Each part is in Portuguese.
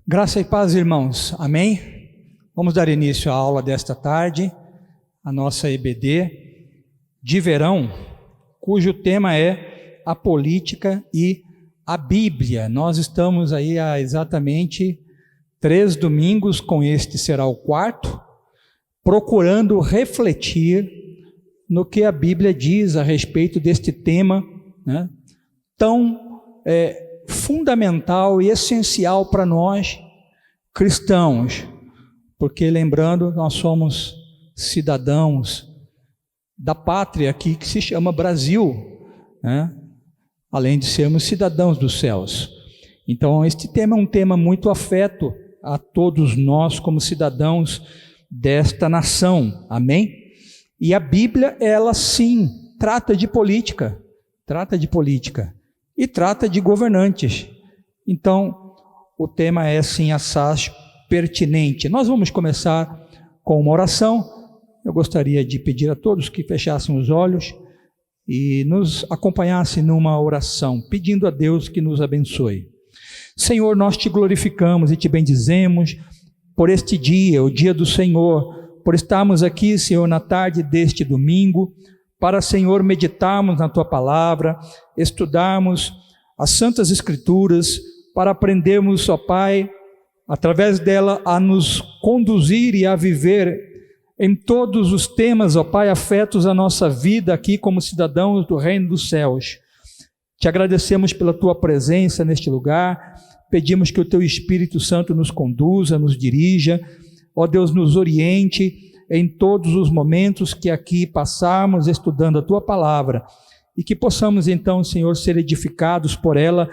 Graça e paz, irmãos. Amém? Vamos dar início à aula desta tarde, a nossa EBD de verão, cujo tema é a política e a Bíblia. Nós estamos aí há exatamente 3 domingos, com este será o 4º, procurando refletir no que a Bíblia diz a respeito deste tema, né, tão fundamental e essencial para nós cristãos, porque lembrando, nós somos cidadãos da pátria aqui que se chama Brasil, né? Além de sermos cidadãos dos céus. Então este tema é um tema muito afeto a todos nós como cidadãos desta nação, amém? E a Bíblia, ela sim, trata de política e trata de governantes. Então, o tema é sim assaz pertinente. Nós vamos começar com uma oração. Eu gostaria de pedir a todos que fechassem os olhos e nos acompanhassem numa oração, pedindo a Deus que nos abençoe. Senhor, nós te glorificamos e te bendizemos por este dia, o dia do Senhor, por estarmos aqui, Senhor, na tarde deste domingo, para, Senhor, meditarmos na Tua Palavra, estudarmos as Santas Escrituras, para aprendermos, ó Pai, através dela, a nos conduzir e a viver em todos os temas, ó Pai, afetos à nossa vida aqui como cidadãos do Reino dos Céus. Te agradecemos pela Tua presença neste lugar, pedimos que o Teu Espírito Santo nos conduza, nos dirija, ó Deus, nos oriente em todos os momentos que aqui passarmos estudando a Tua Palavra, e que possamos então, Senhor, ser edificados por ela,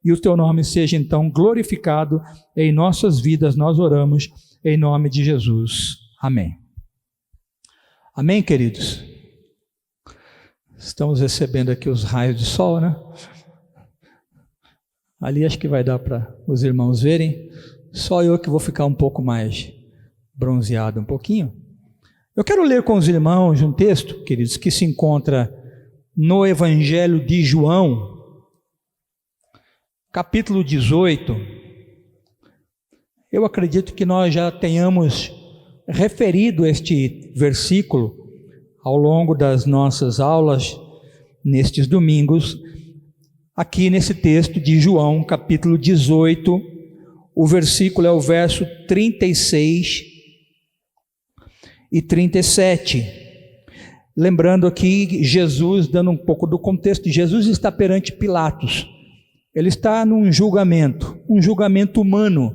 e o Teu nome seja então glorificado em nossas vidas. Nós oramos em nome de Jesus. Amém. Amém, queridos? Estamos recebendo aqui os raios de sol, né? Ali acho que vai dar para os irmãos verem. Só eu que vou ficar um pouco mais bronzeado um pouquinho. Eu quero ler com os irmãos um texto, queridos, que se encontra no Evangelho de João, capítulo 18. Eu acredito que nós já tenhamos referido este versículo ao longo das nossas aulas, nestes domingos, aqui nesse texto de João, capítulo 18, o versículo é o verso 36 e 37. Lembrando aqui Jesus, dando um pouco do contexto, Jesus está perante Pilatos. Ele está num julgamento, um julgamento humano,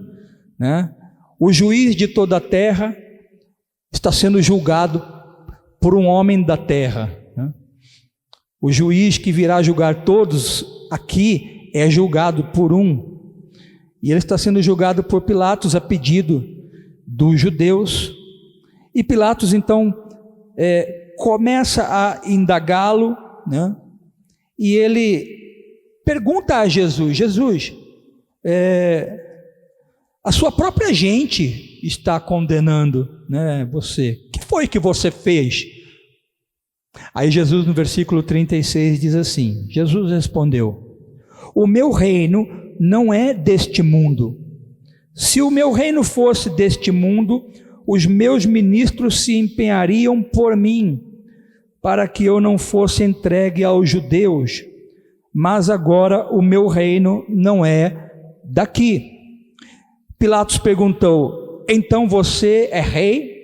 né? O juiz de toda a terra está sendo julgado por um homem da terra, né? O juiz que virá julgar todos aqui é julgado por um, e ele está sendo julgado por Pilatos a pedido dos judeus, e Pilatos então começa a indagá-lo, né? E ele pergunta a Jesus: Jesus, a sua própria gente está condenando, né, você. O que foi que você fez? Aí Jesus, no versículo 36, diz assim: Jesus respondeu: o meu reino não é deste mundo. Se o meu reino fosse deste mundo, os meus ministros se empenhariam por mim, para que eu não fosse entregue aos judeus. Mas agora o meu reino não é daqui. Pilatos perguntou: então você é rei?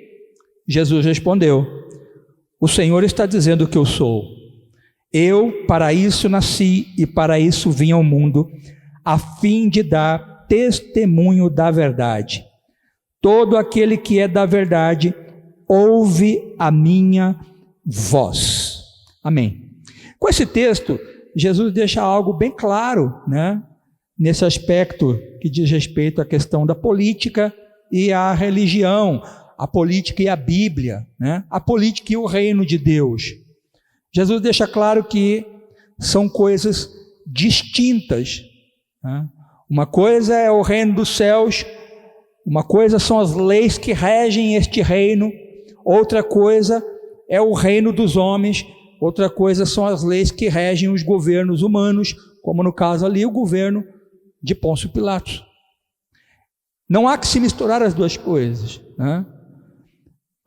Jesus respondeu: o Senhor está dizendo que eu sou. Eu para isso nasci e para isso vim ao mundo, a fim de dar testemunho da verdade. Todo aquele que é da verdade ouve a minha voz. Amém. Com esse texto, Jesus deixa algo bem claro, né, nesse aspecto que diz respeito à questão da política e à religião, a política e a Bíblia, né, a política e o reino de Deus. Jesus deixa claro que são coisas distintas, né? Uma coisa é o reino dos céus, uma coisa são as leis que regem este reino, outra coisa é o reino dos homens, outra coisa são as leis que regem os governos humanos, como no caso ali o governo de Pôncio Pilatos. Não há que se misturar as duas coisas, né?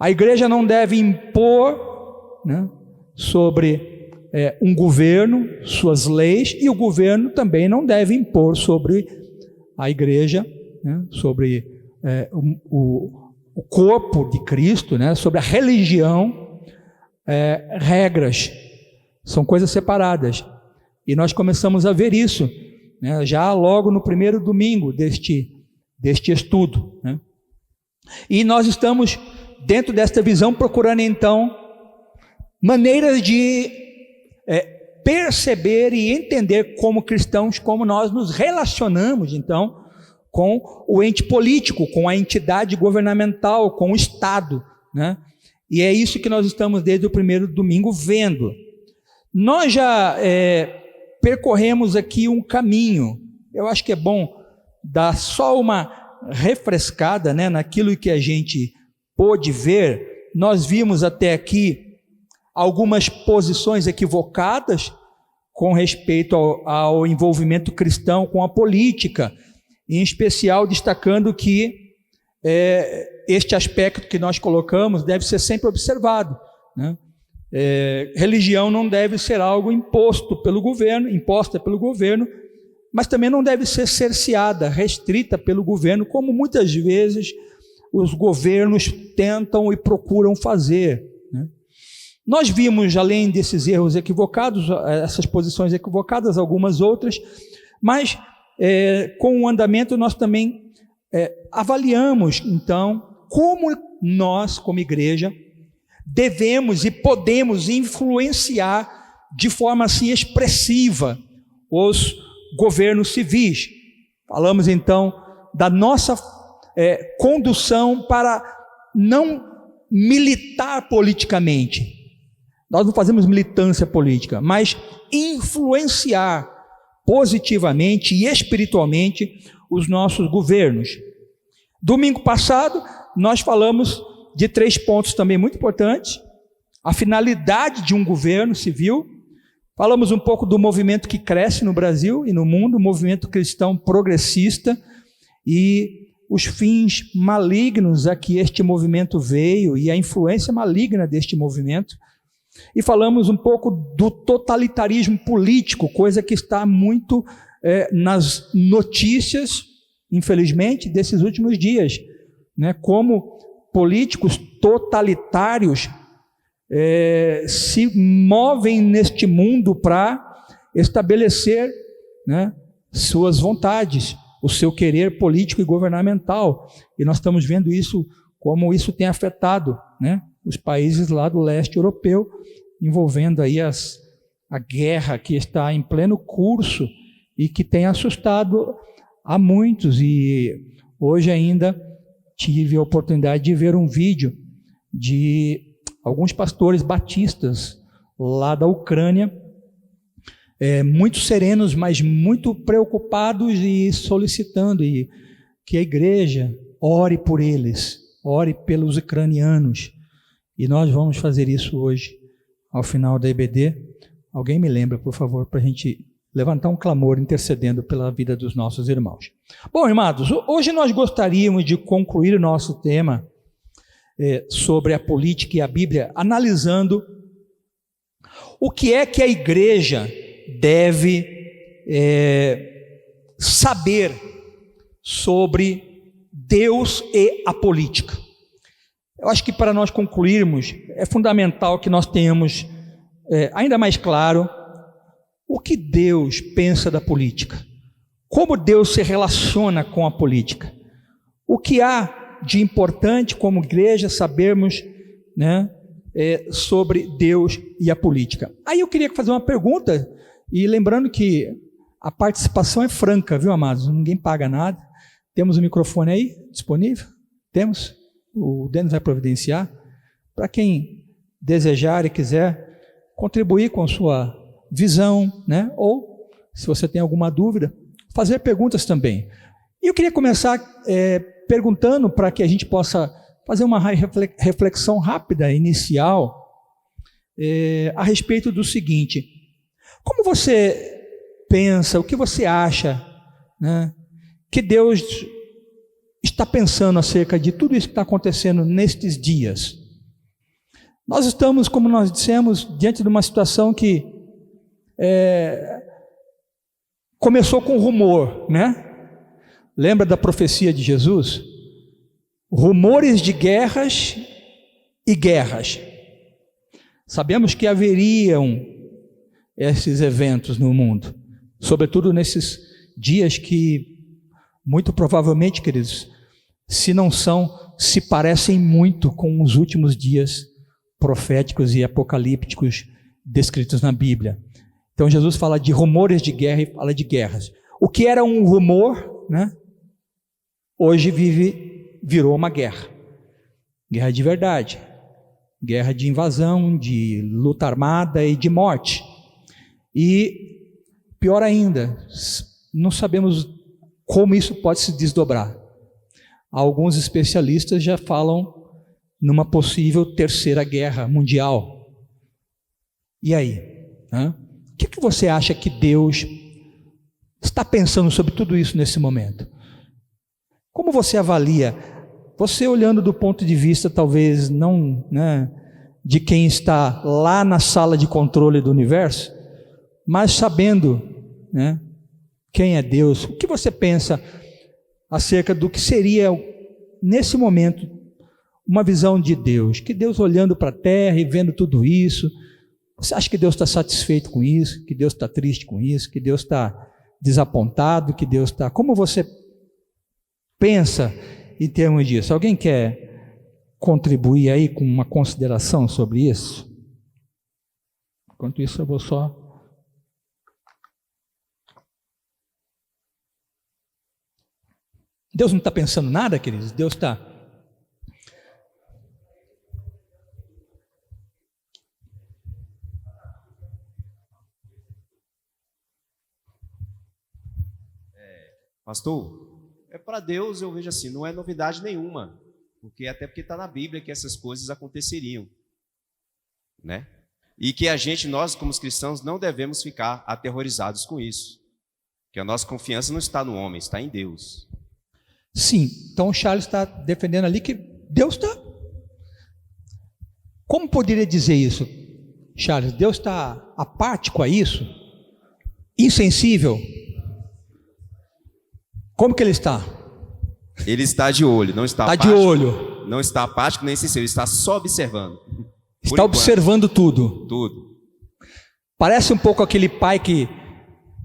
A igreja não deve impor, né, sobre um governo suas leis, e o governo também não deve impor sobre a igreja, né, sobre o corpo de Cristo, né, sobre a religião, regras. São coisas separadas. E nós começamos a ver isso, né, já logo no primeiro domingo deste estudo, né? E nós estamos, dentro desta visão, procurando então maneiras de perceber e entender como cristãos, como nós nos relacionamos então com o ente político, com a entidade governamental, com o Estado, né? E é isso que nós estamos desde o primeiro domingo vendo. Nós já percorremos aqui um caminho. Eu acho que é bom dar só uma refrescada, né, naquilo que a gente pôde ver. Nós vimos até aqui algumas posições equivocadas com respeito ao envolvimento cristão com a política, em especial destacando que este aspecto que nós colocamos deve ser sempre observado, né? Religião não deve ser algo imposta pelo governo, mas também não deve ser cerceada, restrita pelo governo, como muitas vezes os governos tentam e procuram fazer, né? Nós vimos, além desses erros equivocados, essas posições equivocadas, algumas outras, mas com o andamento nós também avaliamos, então, como nós, como igreja, devemos e podemos influenciar de forma assim expressiva os governos civis. Falamos então da nossa condução para não militar politicamente. Nós não fazemos militância política, mas influenciar positivamente e espiritualmente os nossos governos. Domingo passado nós falamos de 3 pontos também muito importantes: a finalidade de um governo civil. Falamos um pouco do movimento que cresce no Brasil e no mundo, o movimento cristão progressista, e os fins malignos a que este movimento veio e a influência maligna deste movimento. E falamos um pouco do totalitarismo político, coisa que está muito nas notícias, infelizmente, desses últimos dias, né? Como políticos totalitários se movem neste mundo para estabelecer, né, suas vontades, o seu querer político e governamental. E nós estamos vendo isso, como isso tem afetado, né, os países lá do leste europeu, envolvendo aí a guerra que está em pleno curso e que tem assustado a muitos. E hoje ainda tive a oportunidade de ver um vídeo de alguns pastores batistas lá da Ucrânia, muito serenos, mas muito preocupados e solicitando que a igreja ore por eles, ore pelos ucranianos. E nós vamos fazer isso hoje, ao final da EBD. Alguém me lembra, por favor, para a gente levantar um clamor intercedendo pela vida dos nossos irmãos. Bom, irmãos, hoje nós gostaríamos de concluir o nosso tema sobre a política e a Bíblia, analisando o que é que a igreja deve saber sobre Deus e a política. Eu acho que para nós concluirmos, é fundamental que nós tenhamos ainda mais claro o que Deus pensa da política, como Deus se relaciona com a política, o que há de importante como igreja sabermos, né, sobre Deus e a política. Aí eu queria fazer uma pergunta, e lembrando que a participação é franca, viu, amados? Ninguém paga nada. Temos o microfone aí disponível? Temos? O Denis vai providenciar. Para quem desejar e quiser contribuir com a sua visão, né? Ou, se você tem alguma dúvida, fazer perguntas também. E eu queria começar perguntando, para que a gente possa fazer uma reflexão rápida, inicial, a respeito do seguinte: como você pensa, o que você acha, né, que Deus está pensando acerca de tudo isso que está acontecendo nestes dias? Nós estamos, como nós dissemos, diante de uma situação que começou com rumor, né? Lembra da profecia de Jesus? Rumores de guerras e guerras. Sabemos que haveriam esses eventos no mundo, sobretudo nesses dias que, muito provavelmente, queridos, se não são, se parecem muito com os últimos dias proféticos e apocalípticos descritos na Bíblia. Então Jesus fala de rumores de guerra e fala de guerras. O que era um rumor, né? Hoje virou uma guerra. Guerra de verdade. Guerra de invasão, de luta armada e de morte. E pior ainda, não sabemos como isso pode se desdobrar. Alguns especialistas já falam numa possível terceira guerra mundial. E aí? O que você acha que Deus está pensando sobre tudo isso nesse momento? Como você avalia? Você olhando do ponto de vista, talvez não, né, de quem está lá na sala de controle do universo, mas sabendo, né, quem é Deus. O que você pensa acerca do que seria, nesse momento, uma visão de Deus? Que Deus olhando para a terra e vendo tudo isso, você acha que Deus está satisfeito com isso? Que Deus está triste com isso? Que Deus está desapontado? Que Deus está... Como você pensa em termos disso? Alguém quer contribuir aí com uma consideração sobre isso? Enquanto isso, eu vou só... Deus não está pensando nada, queridos? Deus está... Pastor, para Deus eu vejo assim, não é novidade nenhuma, porque está na Bíblia que essas coisas aconteceriam, né? E que nós como cristãos não devemos ficar aterrorizados com isso, que a nossa confiança não está no homem, está em Deus. Sim, então o Charles está defendendo ali que Deus está... Como poderia dizer isso, Charles? Deus está apático a isso? Insensível? Como que ele está? Ele está de olho, não está apático. Está de olho. Não está apático nem insensível, ele está só observando. Está observando tudo. Tudo. Parece um pouco aquele pai que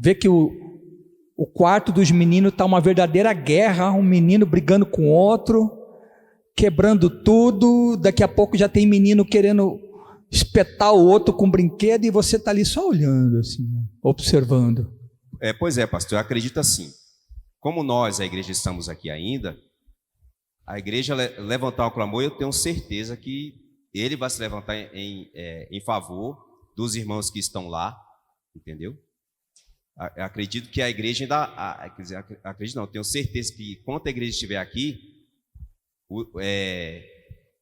vê que o quarto dos meninos está uma verdadeira guerra, um menino brigando com outro, quebrando tudo, daqui a pouco já tem menino querendo espetar o outro com brinquedo e você está ali só olhando, assim, observando. Pois é, pastor, eu acredito assim. Como nós, a igreja, estamos aqui ainda, a igreja levantar o clamor, eu tenho certeza que ele vai se levantar em favor dos irmãos que estão lá, entendeu? Acredito que a igreja ainda... acredito não, tenho certeza que enquanto a igreja estiver aqui,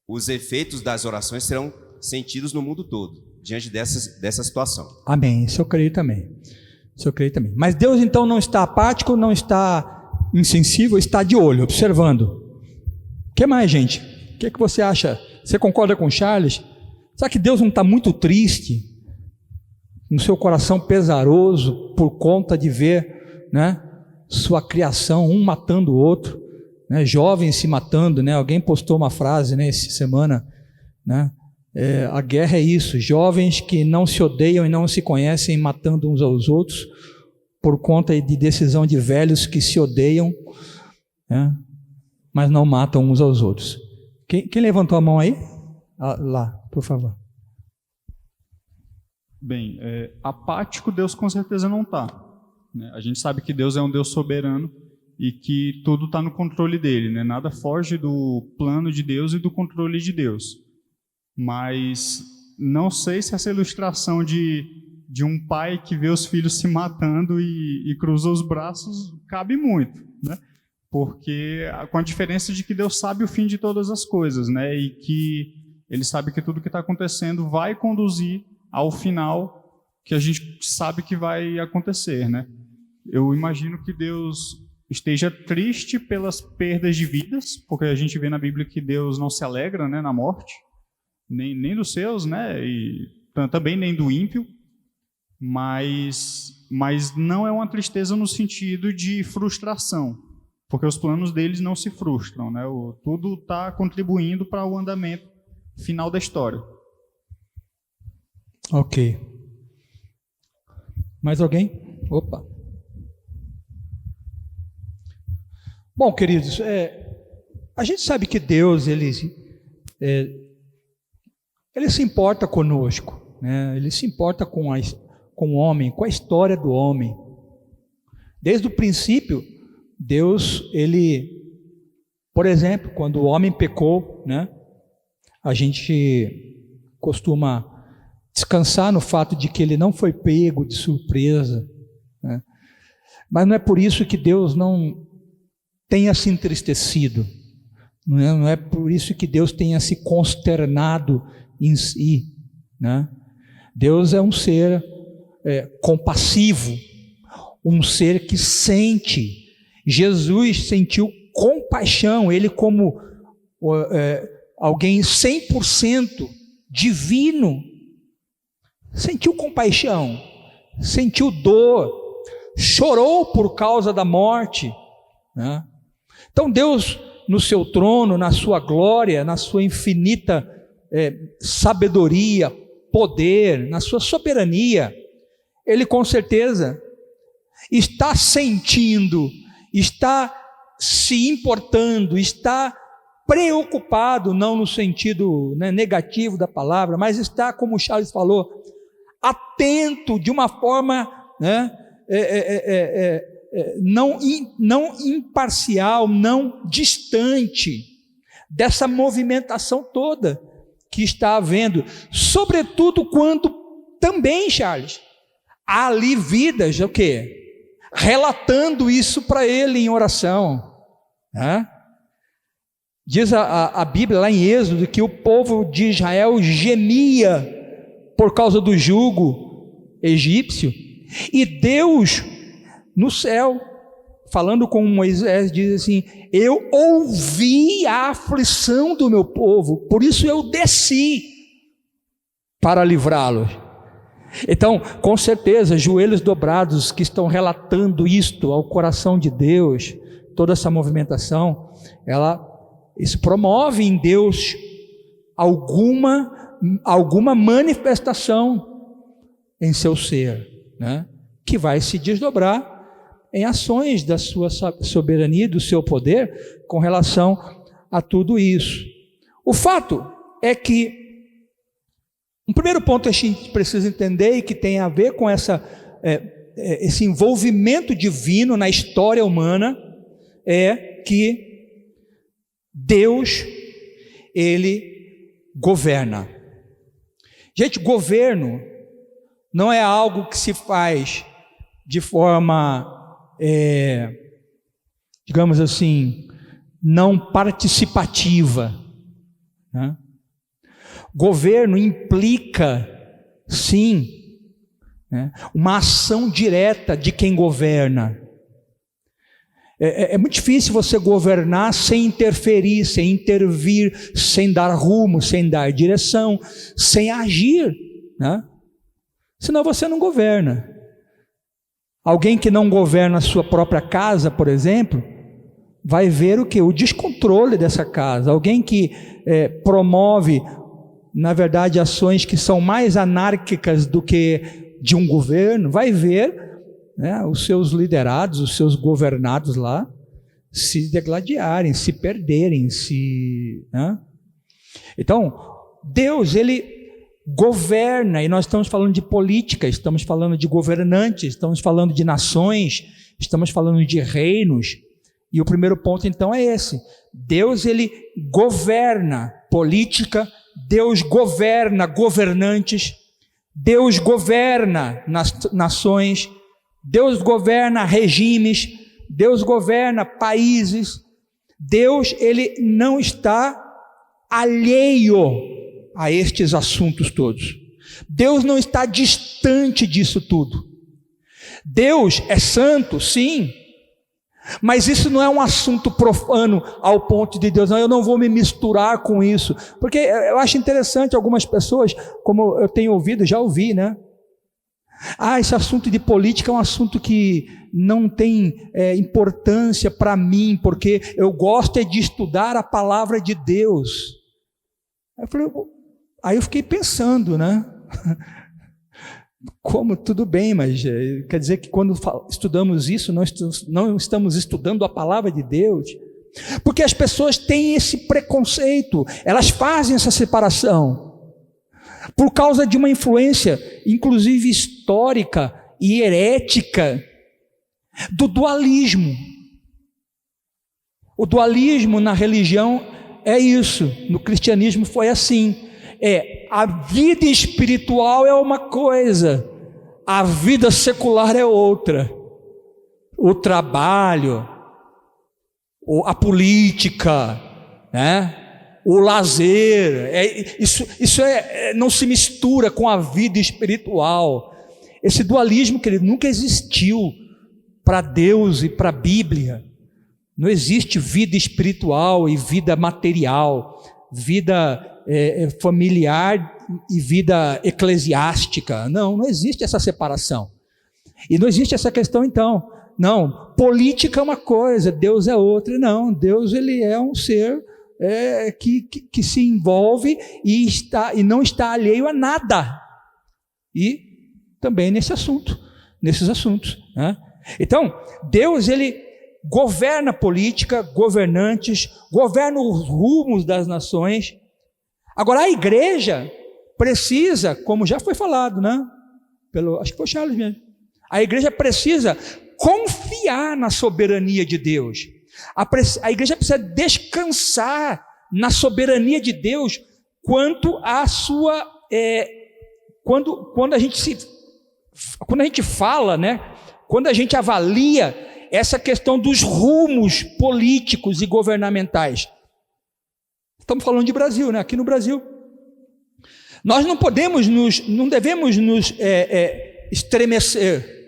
os efeitos das orações serão sentidos no mundo todo, diante dessa situação. Amém, isso eu creio também. Mas Deus então não está apático, não está insensível, está de olho, observando. O que mais, gente? O que você acha? Você concorda com Charles? Será que Deus não está muito triste, no seu coração pesaroso, por conta de ver, né, sua criação, um matando o outro, né, jovens se matando, né? Alguém postou uma frase, né, essa semana, né? A guerra é isso, jovens que não se odeiam e não se conhecem, matando uns aos outros, por conta de decisão de velhos que se odeiam, né, mas não matam uns aos outros. Quem levantou a mão aí? Lá, por favor. Bem, apático Deus com certeza não está, né? A gente sabe que Deus é um Deus soberano e que tudo está no controle dele, né? Nada foge do plano de Deus e do controle de Deus. Mas não sei se essa ilustração de um pai que vê os filhos se matando e cruza os braços cabe muito, né? Porque com a diferença de que Deus sabe o fim de todas as coisas, né? E que Ele sabe que tudo que está acontecendo vai conduzir ao final que a gente sabe que vai acontecer, né? Eu imagino que Deus esteja triste pelas perdas de vidas, porque a gente vê na Bíblia que Deus não se alegra, né, na morte, nem dos seus, né, e também nem do ímpio, mas não é uma tristeza no sentido de frustração, porque os planos deles não se frustram, né, tudo está contribuindo para o andamento final da história. Ok. Mais alguém? Opa. Bom, queridos, a gente sabe que Deus, ele se importa conosco, né? Ele se importa com o homem, com a história do homem. Desde o princípio, Deus, por exemplo, quando o homem pecou, né? A gente costuma descansar no fato de que ele não foi pego de surpresa, né? Mas não é por isso que Deus não tenha se entristecido, não é por isso que Deus tenha se consternado em si, né? Deus é um ser compassivo, um ser que sente. Jesus sentiu compaixão, ele como alguém 100% divino, sentiu compaixão, sentiu dor, chorou por causa da morte, né? Então Deus, no seu trono, na sua glória, na sua infinita sabedoria, poder, na sua soberania, Ele com certeza está sentindo, está se importando, está preocupado, não no sentido, né, negativo da palavra, mas está, como o Charles falou, atento de uma forma, né, não imparcial, não distante dessa movimentação toda que está havendo, sobretudo quando também, Charles, há ali vidas, o quê? Relatando isso para ele em oração, né? Diz a Bíblia lá em Êxodo que o povo de Israel gemia por causa do jugo egípcio, e Deus no céu, falando com Moisés, diz assim: eu ouvi a aflição do meu povo, por isso eu desci para livrá-los. Então, com certeza, joelhos dobrados que estão relatando isto ao coração de Deus, toda essa movimentação, isso promove em Deus alguma manifestação em seu ser, né, que vai se desdobrar em ações da sua soberania, do seu poder, com relação a tudo isso. O fato é que um primeiro ponto que a gente precisa entender e que tem a ver com esse envolvimento divino na história humana é que Deus, Ele governa. Gente, governo não é algo que se faz de forma, digamos assim, não participativa, né? Governo implica, sim, né, uma ação direta de quem governa. É muito difícil você governar sem interferir, sem intervir, sem dar rumo, sem dar direção, sem agir, né? Senão você não governa. Alguém que não governa a sua própria casa, por exemplo, vai ver o quê? O descontrole dessa casa. Alguém que promove, na verdade, ações que são mais anárquicas do que de um governo, vai ver, né, os seus liderados, os seus governados lá, se degladiarem, se perderem, né? Então, Deus, Ele governa, e nós estamos falando de política, estamos falando de governantes, estamos falando de nações, estamos falando de reinos, e o primeiro ponto então é esse: Deus, Ele governa política, Deus governa governantes, Deus governa nações, Deus governa regimes, Deus governa países. Deus, Ele não está alheio a estes assuntos todos. Deus não está distante disso tudo. Deus é santo, sim, Mas isso não é um assunto profano ao ponto de Deus, não, eu não vou me misturar com isso. Porque eu acho interessante algumas pessoas, como eu tenho ouvido, já ouvi, né? Esse assunto de política é um assunto que não tem importância para mim, porque eu gosto de estudar a palavra de Deus. Aí eu fiquei pensando, né? Como tudo bem, mas quer dizer que quando estudamos isso, não estamos estudando a palavra de Deus? Porque as pessoas têm esse preconceito, elas fazem essa separação. Por causa de uma influência, inclusive histórica e herética, do dualismo. O dualismo na religião é isso, no cristianismo foi assim. A vida espiritual é uma coisa, a vida secular é outra. O trabalho, a política, né? O lazer, isso não se mistura com a vida espiritual. Esse dualismo, querido, nunca existiu para Deus e para a Bíblia. Não existe vida espiritual e vida material, vida familiar e vida eclesiástica. Não existe essa separação. E não existe essa questão, então. Não, política é uma coisa, Deus é outra. Não, Deus ele é um ser que se envolve e não está alheio a nada. E também nesses assuntos. Né? Então, Deus ele governa a política, governantes, governa os rumos das nações. Agora a igreja precisa, como já foi falado, né? Acho que foi o Charles mesmo. A igreja precisa confiar na soberania de Deus. A igreja precisa descansar na soberania de Deus quanto à sua quando a gente fala, né? Quando a gente avalia essa questão dos rumos políticos e governamentais. Estamos falando de Brasil, né? Aqui no Brasil. Nós não devemos nos estremecer.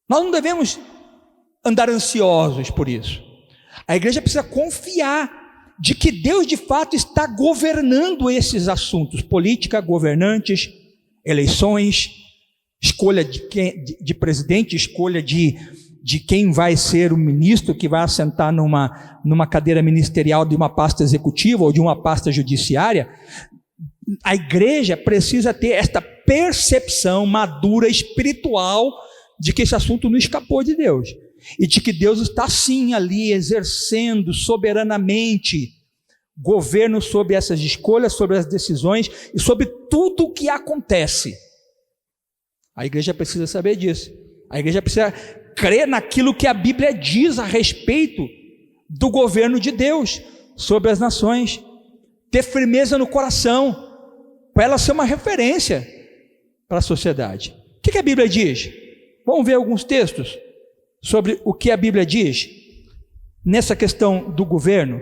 Nós não devemos andar ansiosos por isso. A igreja precisa confiar de que Deus de fato está governando esses assuntos, política, governantes, eleições, escolha de presidente, escolha de quem vai ser o ministro que vai assentar numa cadeira ministerial de uma pasta executiva ou de uma pasta judiciária. A igreja precisa ter esta percepção madura espiritual de que esse assunto não escapou de Deus e de que Deus está sim ali exercendo soberanamente governo sobre essas escolhas, sobre as decisões e sobre tudo o que acontece. A igreja precisa saber disso. A igreja precisa crer naquilo que a Bíblia diz a respeito do governo de Deus sobre as nações, ter firmeza no coração, para ela ser uma referência para a sociedade. O que a Bíblia diz? Vamos ver alguns textos sobre o que a Bíblia diz nessa questão do governo.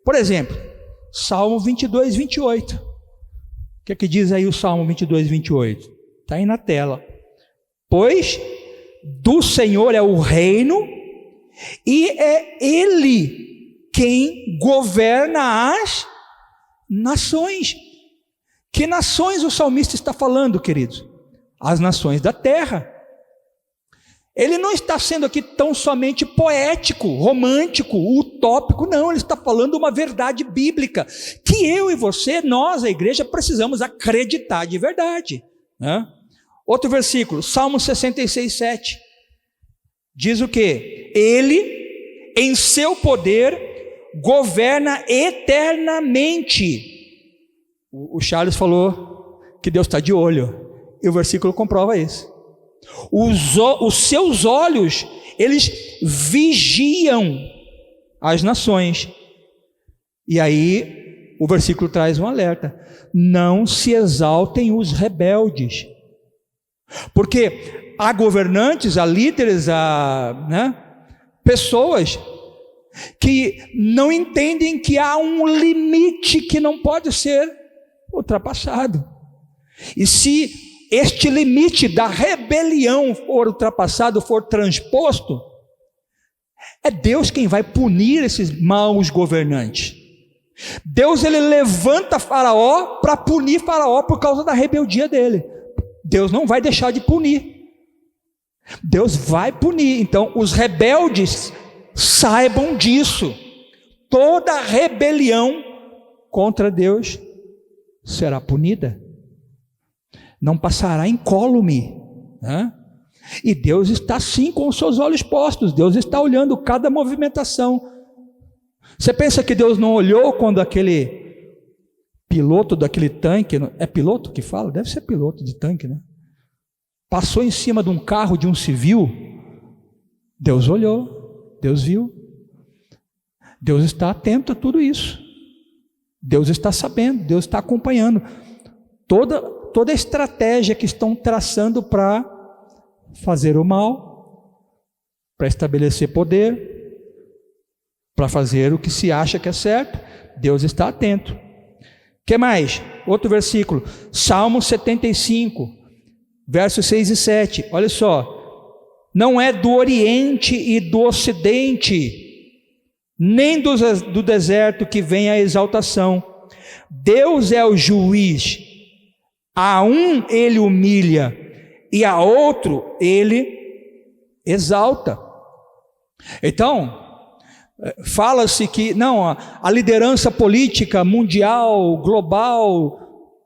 Por exemplo, Salmo 22, 28. O que diz aí o Salmo 22, 28? Está aí na tela. Pois do Senhor é o reino, e é Ele quem governa as nações. Que nações o salmista está falando, queridos? As nações da terra. Ele não está sendo aqui tão somente poético, romântico, utópico, não, ele está falando uma verdade bíblica, que eu e você, nós, a igreja, precisamos acreditar de verdade, né? Outro versículo, Salmo 66, 7, diz o quê? Ele, em seu poder, governa eternamente. O Charles falou que Deus está de olho, e o versículo comprova isso. Os seus olhos, eles vigiam as nações. E aí o versículo traz um alerta: não se exaltem os rebeldes, porque há governantes, há líderes, há pessoas que não entendem que há um limite que não pode ser ultrapassado. E se este limite da rebelião for ultrapassado, for transposto, É Deus quem vai punir esses maus governantes. Deus, ele levanta Faraó para punir Faraó por causa da rebeldia dele. Deus não vai deixar de punir. Deus vai punir. Então, os rebeldes saibam disso. Toda rebelião contra Deus será punida. Não passará incólume, né? E Deus está sim com os seus olhos postos. Deus está olhando cada movimentação. Você pensa que Deus não olhou quando aquele piloto daquele tanque, é piloto que fala? Deve ser piloto de tanque, né? Passou em cima de um carro de um civil. Deus olhou, Deus viu. Deus está atento a tudo isso. Deus está sabendo, Deus está acompanhando toda a estratégia que estão traçando para fazer o mal, para estabelecer poder, para fazer o que se acha que é certo. Deus está atento. O que mais? Outro versículo, Salmo 75, versos 6 e 7. Olha só: não é do Oriente e do Ocidente, nem do deserto que vem a exaltação. Deus é o juiz. A um ele humilha e a outro ele exalta. Então, fala-se que não, a liderança política mundial, global,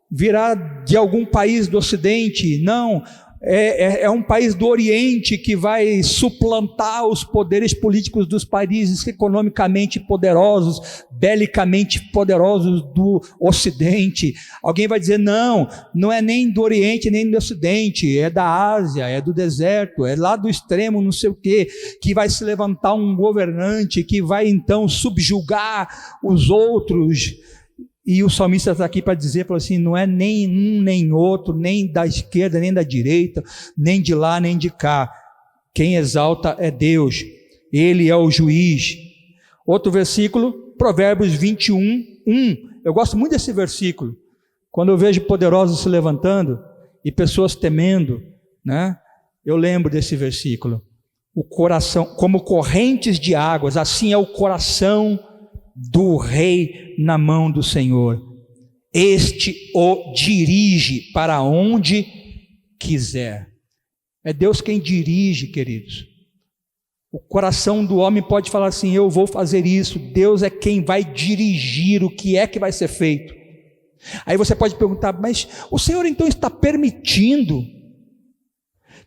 virá de algum país do Ocidente. Não, é um país do Oriente que vai suplantar os poderes políticos dos países economicamente poderosos, belicamente poderosos do Ocidente. Alguém vai dizer, não é nem do Oriente nem do Ocidente, é da Ásia, é do deserto, é lá do extremo não sei o quê, que vai se levantar um governante que vai então subjugar os outros. E o salmista está aqui para dizer, assim, não é nem um nem outro, nem da esquerda, nem da direita, nem de lá, nem de cá. Quem exalta é Deus, Ele é o juiz. Outro versículo, Provérbios 21, 1. Eu gosto muito desse versículo. Quando eu vejo poderosos se levantando e pessoas temendo, né? Eu lembro desse versículo. O coração, como correntes de águas, assim é o coração do rei na mão do Senhor. Este o dirige para onde quiser. É Deus quem dirige, queridos. O coração do homem pode falar assim, eu vou fazer isso. Deus é quem vai dirigir o que é que vai ser feito. Aí você pode perguntar, mas o Senhor então está permitindo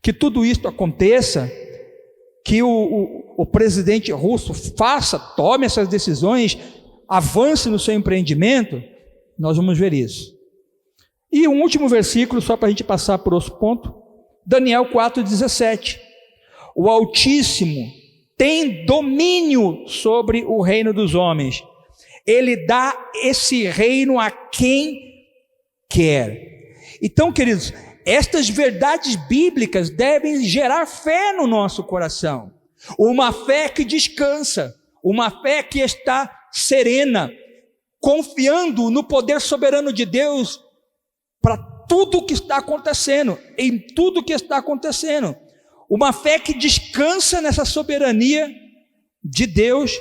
que tudo isso aconteça? Que o presidente russo tome essas decisões, avance no seu empreendimento? Nós vamos ver isso. E um último versículo, só para a gente passar por outro ponto, Daniel 4,17. O Altíssimo tem domínio sobre o reino dos homens. Ele dá esse reino a quem quer. Então, queridos, estas verdades bíblicas devem gerar fé no nosso coração. Uma fé que descansa, uma fé que está serena, confiando no poder soberano de Deus para tudo o que está acontecendo, em tudo que está acontecendo. Uma fé que descansa nessa soberania de Deus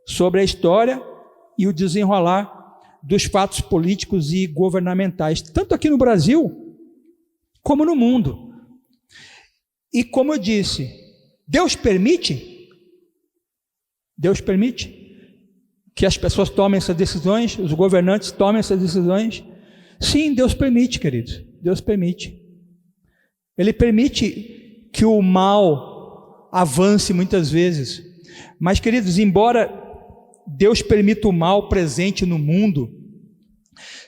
sobre a história e o desenrolar dos fatos políticos e governamentais, tanto aqui no Brasil, como no mundo. E como eu disse, Deus permite que as pessoas tomem essas decisões, os governantes tomem essas decisões? Sim, Deus permite, queridos, Deus permite. Ele permite que o mal avance muitas vezes, mas, queridos, embora Deus permita o mal presente no mundo,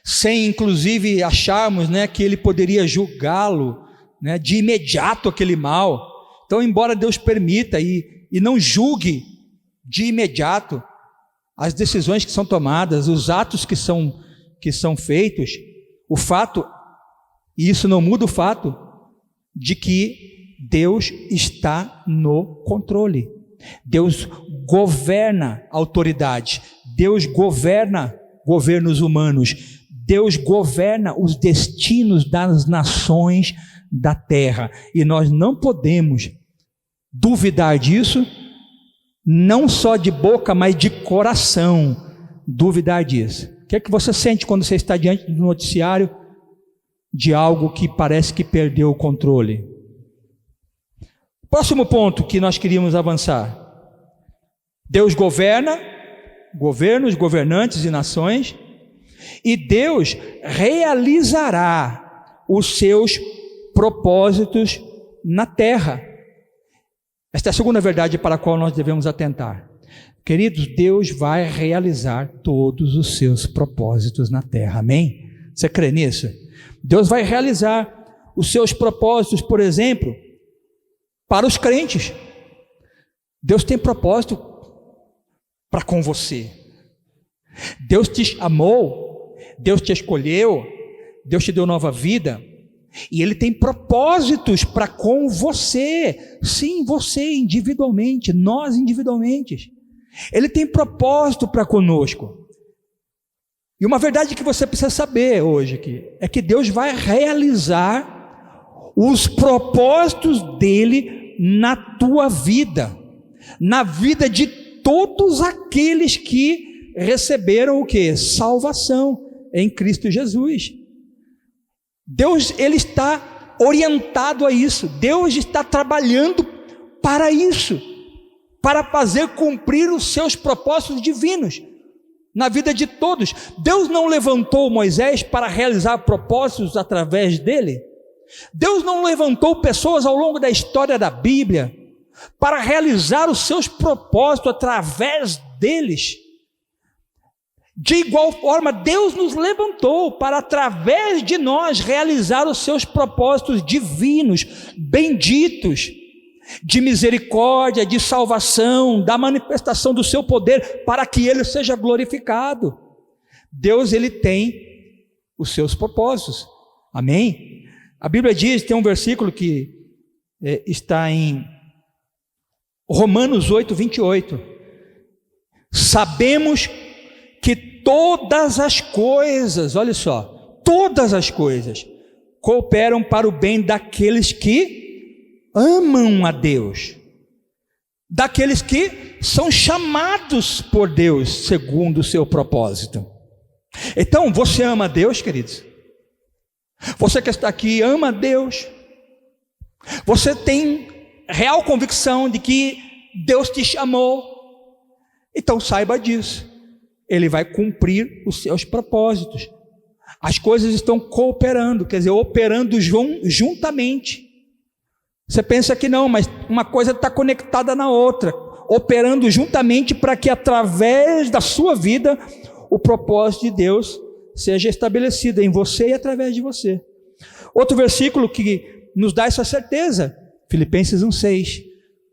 sem inclusive acharmos, né, que Ele poderia julgá-lo, né, de imediato aquele mal. Então, embora Deus permita e não julgue de imediato as decisões que são tomadas, os atos que são feitos, o fato, e isso não muda o fato, de que Deus está no controle. Deus governa autoridades, Deus governa governos humanos, Deus governa os destinos das nações da terra, e nós não podemos duvidar disso, não só de boca, mas de coração, duvidar disso. O que é que você sente quando você está diante do noticiário de algo que parece que perdeu o controle? Próximo ponto que nós queríamos avançar. Deus governa, governos, governantes e nações, e Deus realizará os seus propósitos na terra. Esta é a segunda verdade para a qual nós devemos atentar. Queridos, Deus vai realizar todos os seus propósitos na terra, amém? Você crê nisso? Deus vai realizar os seus propósitos, por exemplo, para os crentes. Deus tem propósito para com você. Deus te amou, Deus te escolheu, Deus te deu nova vida, e Ele tem propósitos para com você. Sim, você individualmente, nós individualmente. Ele tem propósito para conosco. E uma verdade que você precisa saber hoje aqui, é que Deus vai realizar os propósitos dele na tua vida, na vida de todos aqueles que receberam o quê? Salvação em Cristo Jesus. Deus, Ele está orientado a isso. Deus está trabalhando para isso, para fazer cumprir os seus propósitos divinos na vida de todos. Deus não levantou Moisés para realizar propósitos através dele. Deus não levantou pessoas ao longo da história da Bíblia para realizar os seus propósitos através deles. De igual forma, Deus nos levantou para, através de nós, realizar os seus propósitos divinos, benditos, de misericórdia, de salvação, da manifestação do seu poder, para que Ele seja glorificado. Deus, Ele tem os seus propósitos, amém? A Bíblia diz, tem um versículo que está em Romanos 8, 28, sabemos que todas as coisas, olha só, todas as coisas cooperam para o bem daqueles que amam a Deus, daqueles que são chamados por Deus segundo o seu propósito. Então, você ama a Deus, queridos? Você que está aqui ama a Deus? Você tem real convicção de que Deus te chamou? Então saiba disso. Ele vai cumprir os seus propósitos. As coisas estão cooperando, quer dizer, operando juntamente. Você pensa que não, mas uma coisa está conectada na outra, operando juntamente para que através da sua vida o propósito de Deus seja estabelecido em você e através de você. Outro versículo que nos dá essa certeza, Filipenses 1,6,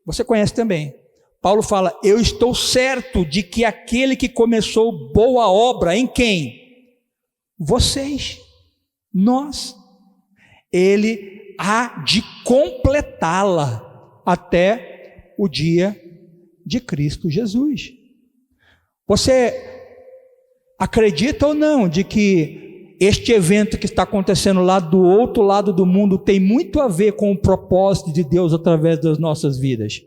você conhece também. Paulo fala, eu estou certo de que aquele que começou boa obra em quem? Vocês, nós. Ele há de completá-la até o dia de Cristo Jesus. Você acredita ou não de que este evento que está acontecendo lá do outro lado do mundo tem muito a ver com o propósito de Deus através das nossas vidas?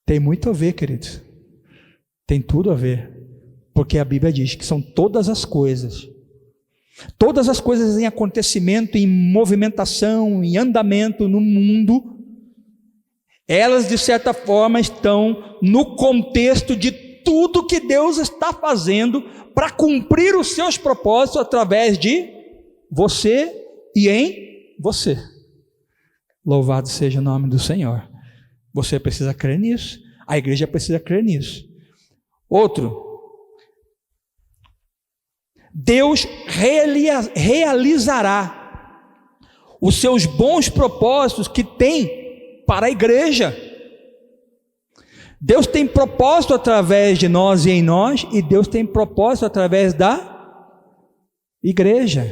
Tem muito a ver, queridos. Tem tudo a ver. Porque a Bíblia diz que são todas as coisas em acontecimento, em movimentação, em andamento no mundo, elas de certa forma estão no contexto de tudo que Deus está fazendo para cumprir os seus propósitos através de você e em você. Louvado seja o nome do Senhor. Você precisa crer nisso, a igreja precisa crer nisso. Outro, Deus realizará os seus bons propósitos que tem para a igreja. Deus tem propósito através de nós e em nós, e Deus tem propósito através da igreja.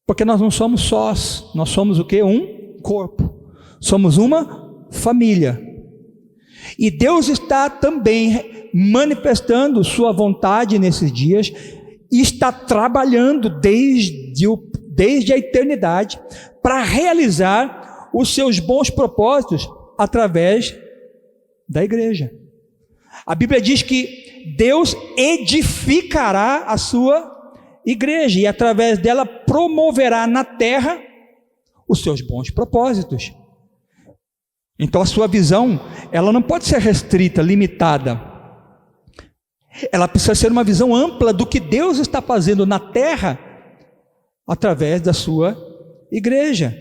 Porque nós não somos sós, nós somos o quê? Um corpo. Somos uma família. E Deus está também manifestando sua vontade nesses dias, e está trabalhando desde a eternidade para realizar os seus bons propósitos através da igreja. A Bíblia diz que Deus edificará a sua igreja e através dela promoverá na terra os seus bons propósitos. Então a sua visão, ela não pode ser restrita, limitada. Ela precisa ser uma visão ampla do que Deus está fazendo na terra através da sua igreja.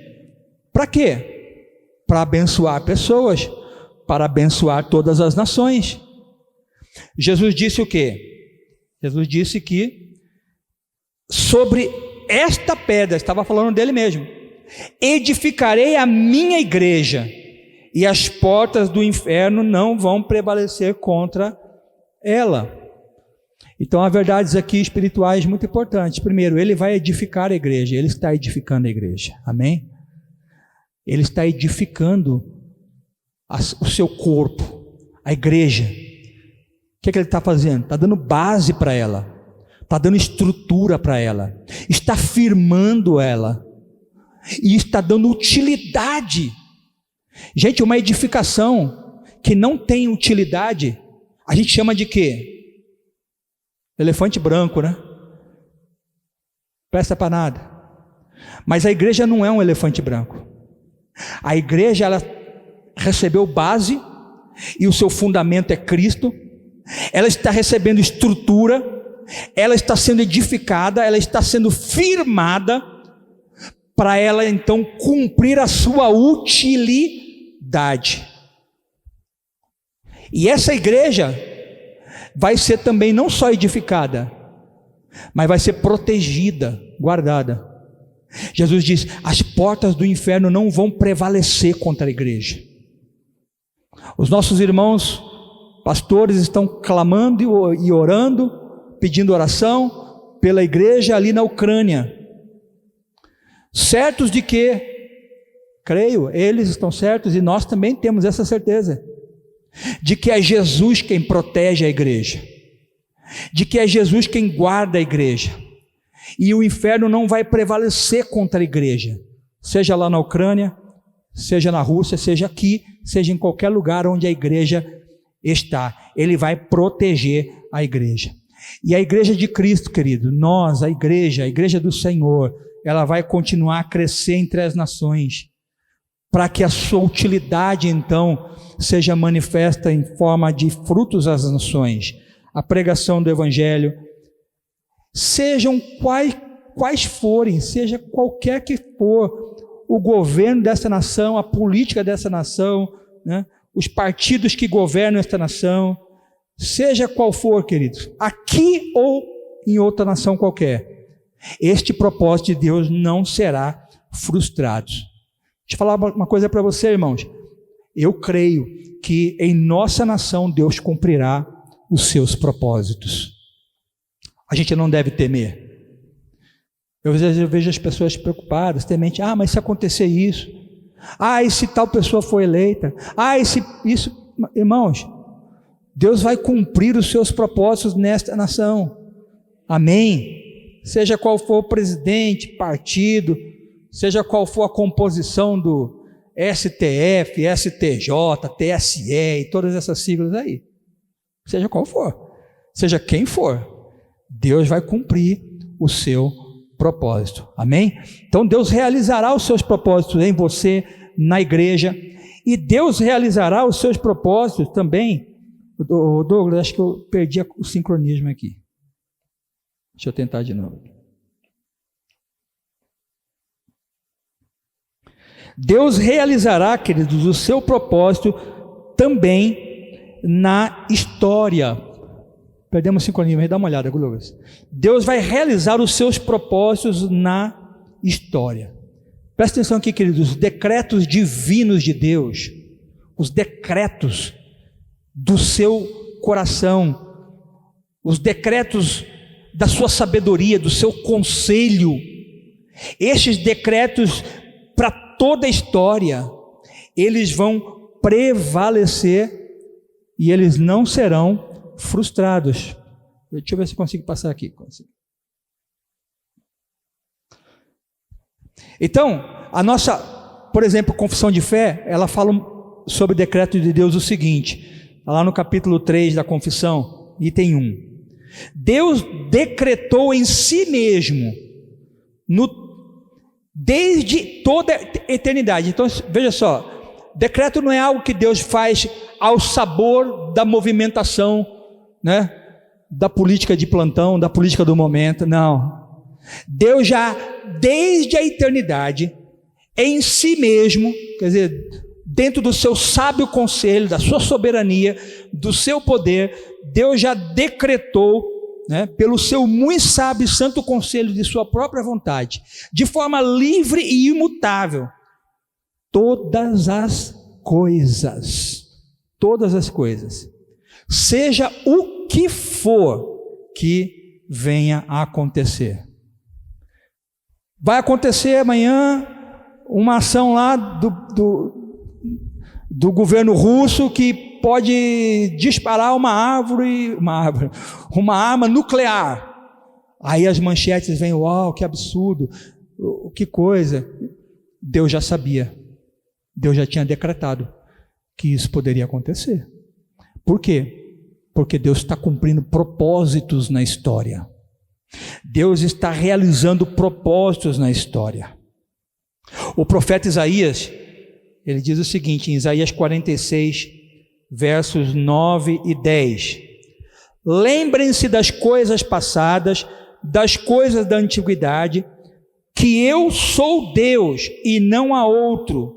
Para quê? Para abençoar pessoas, para abençoar todas as nações. Jesus disse o quê? Jesus disse que sobre esta pedra, estava falando dele mesmo, edificarei a minha igreja, e as portas do inferno não vão prevalecer contra ela. Então há verdades aqui espirituais muito importantes. Primeiro, ele vai edificar a igreja, ele está edificando a igreja, amém? Ele está edificando o seu corpo, a igreja. O que ele está fazendo? Está dando base para ela, está dando estrutura para ela, está firmando ela, e está dando utilidade. Gente, uma edificação que não tem utilidade, a gente chama de quê? Elefante branco, né? Presta para nada. Mas a igreja não é um elefante branco. A igreja, ela recebeu base, e o seu fundamento é Cristo. Ela está recebendo estrutura, ela está sendo edificada, ela está sendo firmada, para ela então cumprir a sua utilidade. E essa igreja vai ser também não só edificada, mas vai ser protegida, guardada. Jesus diz: as portas do inferno não vão prevalecer contra a igreja. Os nossos irmãos pastores estão clamando e orando, pedindo oração pela igreja ali na Ucrânia, certos de que, creio, eles estão certos e nós também temos essa certeza, de que é Jesus quem protege a igreja, de que é Jesus quem guarda a igreja, e o inferno não vai prevalecer contra a igreja, seja lá na Ucrânia, seja na Rússia, seja aqui, seja em qualquer lugar onde a igreja está, ele vai proteger a igreja. E a igreja de Cristo, querido, nós, a igreja do Senhor, ela vai continuar a crescer entre as nações, para que a sua utilidade então seja manifesta em forma de frutos às nações. A pregação do evangelho, sejam quais forem, seja qualquer que for o governo dessa nação, a política dessa nação, né? Os partidos que governam esta nação, seja qual for, queridos, aqui ou em outra nação qualquer, este propósito de Deus não será frustrado. Deixa eu falar uma coisa para você, irmãos. Eu creio que em nossa nação Deus cumprirá os seus propósitos. A gente não deve temer. Eu vejo as pessoas preocupadas, temente, mas se acontecer isso, e se tal pessoa for eleita, isso, irmãos, Deus vai cumprir os seus propósitos nesta nação, amém? Seja qual for o presidente, partido, seja qual for a composição do STF, STJ, TSE e todas essas siglas aí, seja qual for, seja quem for, Deus vai cumprir o seu propósito, amém? Então Deus realizará os seus propósitos em você, na igreja, e Deus realizará os seus propósitos também. Douglas, acho que eu perdi o sincronismo aqui, deixa eu tentar de novo. Deus realizará, queridos, o seu propósito também na história. Perdemos o sincronismo, aí dá uma olhada, Douglas. Deus vai realizar os seus propósitos na história. Presta atenção aqui, queridos, os decretos divinos de Deus, os decretos do seu coração, os decretos da sua sabedoria, do seu conselho, estes decretos para toda a história, eles vão prevalecer e eles não serão frustrados. Deixa eu ver se consigo passar aqui. Então, a nossa, por exemplo, confissão de fé, ela fala sobre o decreto de Deus o seguinte, lá no capítulo 3 da Confissão, item 1. Deus decretou em si mesmo, desde toda a eternidade. Então, veja só, decreto não é algo que Deus faz ao sabor da movimentação, né, da política de plantão, da política do momento, não. Deus já, desde a eternidade, em si mesmo, quer dizer, dentro do seu sábio conselho, da sua soberania, do seu poder, Deus já decretou, né, pelo seu muito sábio e santo conselho de sua própria vontade, de forma livre e imutável, todas as coisas, seja o que for que venha a acontecer. Vai acontecer amanhã uma ação lá do governo russo que pode disparar uma arma nuclear. Aí as manchetes vêm, uau, que absurdo, que coisa. Deus já sabia, Deus já tinha decretado que isso poderia acontecer. Por quê? Porque Deus está cumprindo propósitos na história. Deus está realizando propósitos na história. O profeta Isaías, ele diz o seguinte, em Isaías 46, versos 9 e 10. Lembrem-se das coisas passadas, das coisas da antiguidade, que eu sou Deus e não há outro.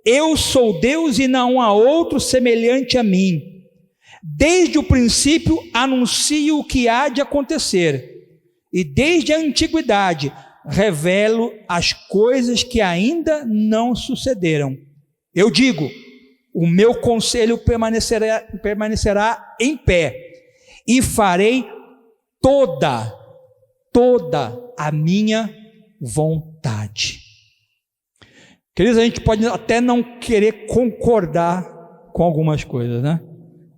Eu sou Deus e não há outro semelhante a mim. Desde o princípio anuncio o que há de acontecer, e desde a antiguidade revelo as coisas que ainda não sucederam. Eu digo, o meu conselho permanecerá em pé, e farei toda a minha vontade. Queridos, a gente pode até não querer concordar com algumas coisas, né?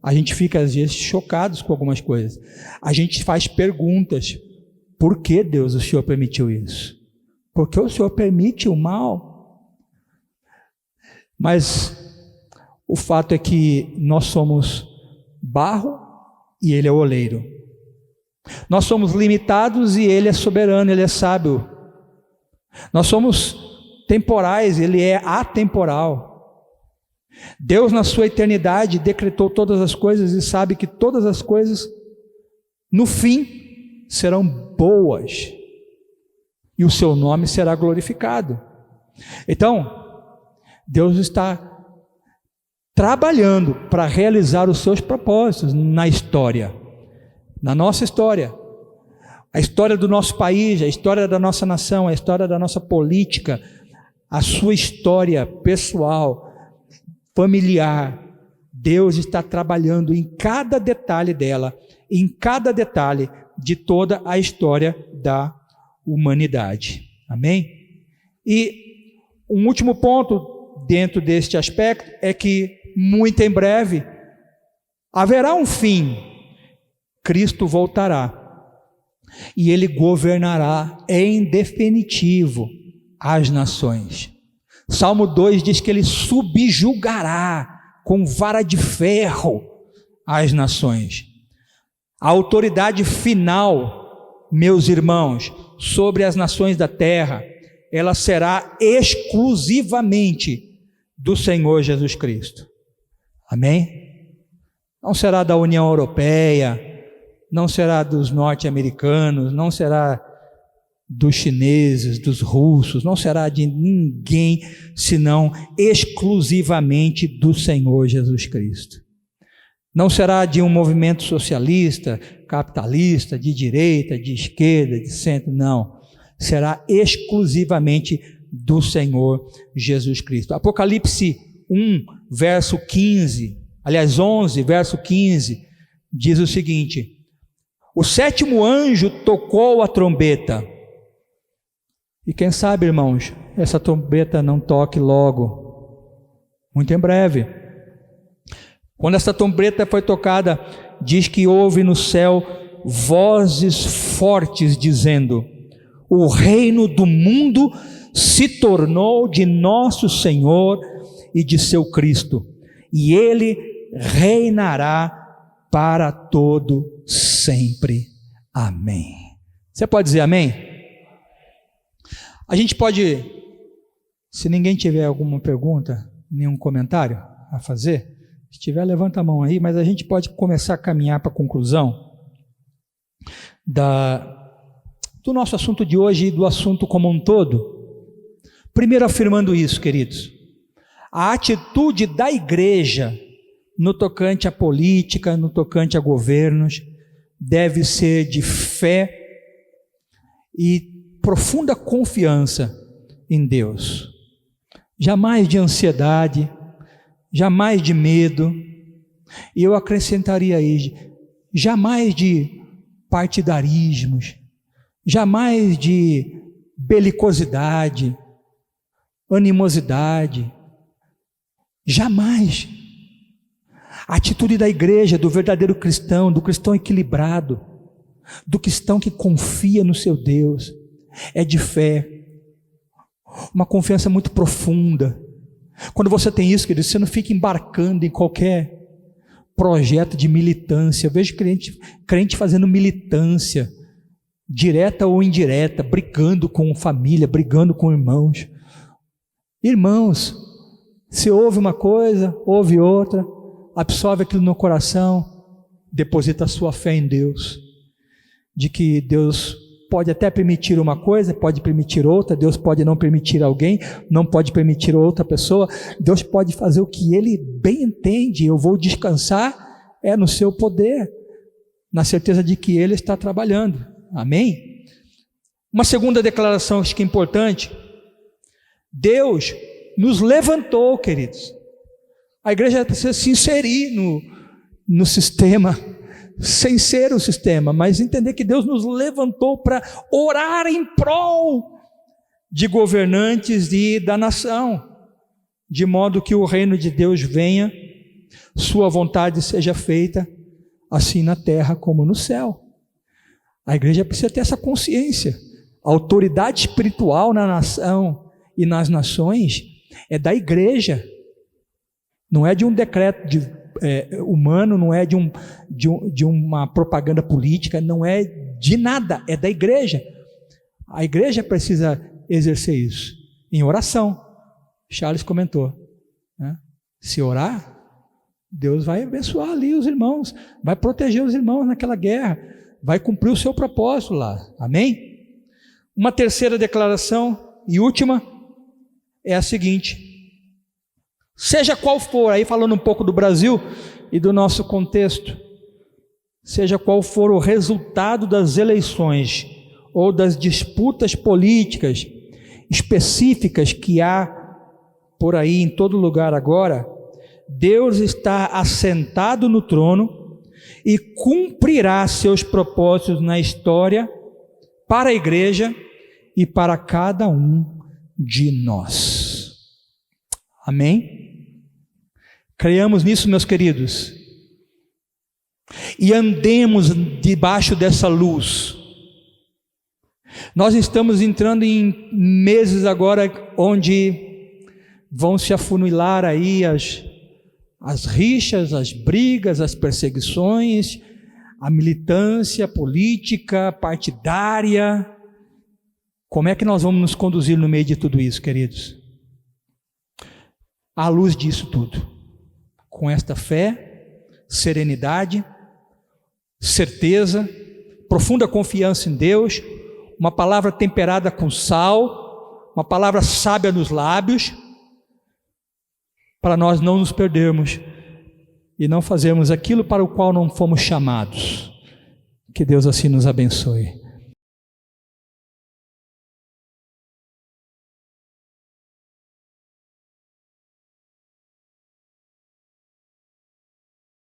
A gente fica às vezes chocados com algumas coisas. A gente faz perguntas. Por que, Deus, o Senhor permitiu isso? Por que o Senhor permite o mal? Mas o fato é que nós somos barro e Ele é o oleiro. Nós somos limitados e Ele é soberano, Ele é sábio. Nós somos temporais, Ele é atemporal. Deus, na sua eternidade, decretou todas as coisas e sabe que todas as coisas, no fim, serão boas e o seu nome será glorificado. Então, Deus está trabalhando para realizar os seus propósitos na história, na nossa história, a história do nosso país, a história da nossa nação, a história da nossa política, a sua história pessoal, familiar. Deus está trabalhando em cada detalhe dela, em cada detalhe de toda a história da humanidade. Amém? E um último ponto dentro deste aspecto é que muito em breve haverá um fim. Cristo voltará e Ele governará em definitivo as nações. Salmo 2 diz que Ele subjugará com vara de ferro as nações. A autoridade final, meus irmãos, sobre as nações da terra, ela será exclusivamente do Senhor Jesus Cristo. Amém? Não será da União Europeia, não será dos norte-americanos, não será dos chineses, dos russos, não será de ninguém, senão exclusivamente do Senhor Jesus Cristo. Não será de um movimento socialista, capitalista, de direita, de esquerda, de centro, não. Será exclusivamente do Senhor Jesus Cristo. Apocalipse 1, verso 15, aliás 11, verso 15, diz o seguinte: o sétimo anjo tocou a trombeta. E quem sabe, irmãos, essa trombeta não toque logo, muito em breve. Quando essa trombeta foi tocada, diz que houve no céu vozes fortes dizendo: o reino do mundo se tornou de nosso Senhor e de seu Cristo, e Ele reinará para todo sempre. Amém. Você pode dizer amém? A gente pode, se ninguém tiver alguma pergunta, nenhum comentário a fazer, se tiver, levanta a mão aí, mas a gente pode começar a caminhar para a conclusão do nosso assunto de hoje e do assunto como um todo. Primeiro afirmando isso, queridos, a atitude da igreja no tocante à política, no tocante a governos, deve ser de fé e profunda confiança em Deus. Jamais de ansiedade, jamais de medo, e eu acrescentaria aí, jamais de partidarismos, jamais de belicosidade, animosidade, jamais. A atitude da igreja, do verdadeiro cristão, do cristão equilibrado, do cristão que confia no seu Deus, é de fé, uma confiança muito profunda. Quando você tem isso, querido, você não fica embarcando em qualquer projeto de militância. Eu vejo crente fazendo militância, direta ou indireta, brigando com família, brigando com irmãos. Irmãos, se ouve uma coisa, ouve outra, absorve aquilo no coração, deposita a sua fé em Deus, de que Deus pode até permitir uma coisa, pode permitir outra, Deus pode não permitir alguém, não pode permitir outra pessoa, Deus pode fazer o que Ele bem entende. Eu vou descansar no seu poder, na certeza de que Ele está trabalhando. Amém? Uma segunda declaração, acho que é importante: Deus nos levantou, queridos. A igreja precisa se inserir no sistema, sem ser o sistema, mas entender que Deus nos levantou para orar em prol de governantes e da nação, de modo que o reino de Deus venha, sua vontade seja feita, assim na terra como no céu. A igreja precisa ter essa consciência. A autoridade espiritual na nação e nas nações é da igreja, não é de um decreto humano, não é de uma propaganda política, não é de nada, é da igreja. A igreja precisa exercer isso em oração. Charles comentou, né? Se orar, Deus vai abençoar ali os irmãos, vai proteger os irmãos naquela guerra, vai cumprir o seu propósito lá. Amém? Uma terceira declaração e última é a seguinte: seja qual for, aí falando um pouco do Brasil e do nosso contexto, seja qual for o resultado das eleições ou das disputas políticas específicas que há por aí em todo lugar agora, Deus está assentado no trono e cumprirá seus propósitos na história para a igreja e para cada um de nós. Amém? Creiamos nisso, meus queridos, e andemos debaixo dessa luz. Nós estamos entrando em meses agora onde vão se afunilar aí as rixas, as brigas, as perseguições, a militância política, partidária. Como é que nós vamos nos conduzir no meio de tudo isso, queridos? À luz disso tudo, com esta fé, serenidade, certeza, profunda confiança em Deus, uma palavra temperada com sal, uma palavra sábia nos lábios, para nós não nos perdermos e não fazermos aquilo para o qual não fomos chamados. Que Deus assim nos abençoe.